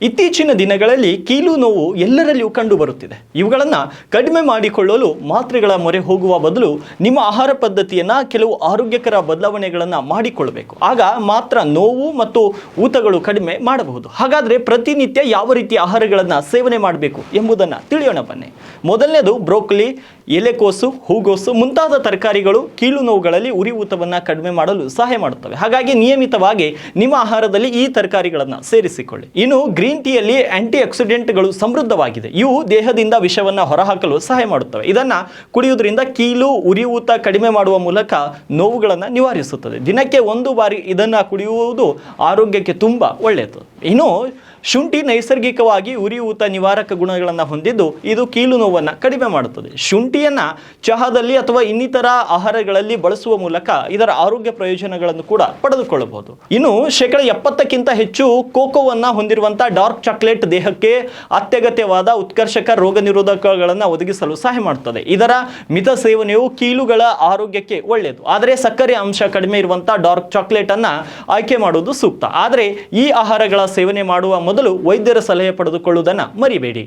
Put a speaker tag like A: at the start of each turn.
A: ಇತ್ತೀಚಿನ ದಿನಗಳಲ್ಲಿ ಕೀಲು ನೋವು ಎಲ್ಲರಲ್ಲಿಯೂ ಕಂಡುಬರುತ್ತಿದೆ. ಇವುಗಳನ್ನು ಕಡಿಮೆ ಮಾಡಿಕೊಳ್ಳಲು ಮಾತ್ರೆಗಳ ಮೊರೆ ಹೋಗುವ ಬದಲು ನಿಮ್ಮ ಆಹಾರ ಪದ್ಧತಿಯನ್ನು ಕೆಲವು ಆರೋಗ್ಯಕರ ಬದಲಾವಣೆಗಳನ್ನು ಮಾಡಿಕೊಳ್ಳಬೇಕು. ಆಗ ಮಾತ್ರ ನೋವು ಮತ್ತು ಊತಗಳು ಕಡಿಮೆ ಮಾಡಬಹುದು. ಹಾಗಾದರೆ ಪ್ರತಿನಿತ್ಯ ಯಾವ ರೀತಿಯ ಆಹಾರಗಳನ್ನು ಸೇವನೆ ಮಾಡಬೇಕು ಎಂಬುದನ್ನು ತಿಳಿಯೋಣ ಬನ್ನಿ. ಮೊದಲನೇದು ಬ್ರೋಕೊಲಿ, ಎಲೆಕೋಸು, ಹೂಗೋಸು ಮುಂತಾದ ತರಕಾರಿಗಳು ಕೀಲು ನೋವುಗಳಲ್ಲಿ ಉರಿಯೂತವನ್ನು ಕಡಿಮೆ ಮಾಡಲು ಸಹಾಯ ಮಾಡುತ್ತವೆ. ಹಾಗಾಗಿ ನಿಯಮಿತವಾಗಿ ನಿಮ್ಮ ಆಹಾರದಲ್ಲಿ ಈ ತರಕಾರಿಗಳನ್ನು ಸೇರಿಸಿಕೊಳ್ಳಿ. ಇನ್ನು ಗ್ರೀನ್ ಟೀಯಲ್ಲಿ ಆಂಟಿ ಆಕ್ಸಿಡೆಂಟ್ಗಳು ಸಮೃದ್ಧವಾಗಿದೆ. ಇವು ದೇಹದಿಂದ ವಿಷವನ್ನು ಹೊರಹಾಕಲು ಸಹಾಯ ಮಾಡುತ್ತವೆ. ಇದನ್ನು ಕುಡಿಯುವುದರಿಂದ ಕೀಲು ಉರಿಯೂತ ಕಡಿಮೆ ಮಾಡುವ ಮೂಲಕ ನೋವುಗಳನ್ನು ನಿವಾರಿಸುತ್ತದೆ. ದಿನಕ್ಕೆ 1 ಬಾರಿ ಇದನ್ನು ಕುಡಿಯುವುದು ಆರೋಗ್ಯಕ್ಕೆ ತುಂಬ ಒಳ್ಳೆಯದು. ಇನ್ನು ಶುಂಠಿ ನೈಸರ್ಗಿಕವಾಗಿ ಉರಿಯೂತ ನಿವಾರಕ ಗುಣಗಳನ್ನು ಹೊಂದಿದ್ದು ಇದು ಕೀಲು ನೋವನ್ನು ಕಡಿಮೆ ಮಾಡುತ್ತದೆ. ಶುಂಠಿಯನ್ನು ಚಹಾದಲ್ಲಿ ಅಥವಾ ಇನ್ನಿತರ ಆಹಾರಗಳಲ್ಲಿ ಬಳಸುವ ಮೂಲಕ ಇದರ ಆರೋಗ್ಯ ಪ್ರಯೋಜನಗಳನ್ನು ಕೂಡ ಪಡೆದುಕೊಳ್ಳಬಹುದು. ಇನ್ನು 70%ಕ್ಕಿಂತ ಹೆಚ್ಚು ಕೋಕೋವನ್ನು ಹೊಂದಿರುವಂತಹ ಡಾರ್ಕ್ ಚಾಕ್ಲೇಟ್ ದೇಹಕ್ಕೆ ಅತ್ಯಗತ್ಯವಾದ ಉತ್ಕರ್ಷಕ ರೋಗ ನಿರೋಧಕಗಳನ್ನು ಒದಗಿಸಲು ಸಹಾಯ ಮಾಡುತ್ತದೆ. ಇದರ ಮಿತ ಸೇವನೆಯು ಕೀಲುಗಳ ಆರೋಗ್ಯಕ್ಕೆ ಒಳ್ಳೆಯದು. ಆದರೆ ಸಕ್ಕರೆ ಅಂಶ ಕಡಿಮೆ ಇರುವಂತಹ ಡಾರ್ಕ್ ಚಾಕ್ಲೇಟ್ ಅನ್ನು ಆಯ್ಕೆ ಮಾಡುವುದು ಸೂಕ್ತ. ಆದರೆ ಈ ಆಹಾರಗಳ ಸೇವನೆ ಮಾಡುವ ಮೊದಲು ವೈದ್ಯರ ಸಲಹೆ ಪಡೆದುಕೊಳ್ಳುವುದನ್ನು ಮರಿಬೇಡಿ.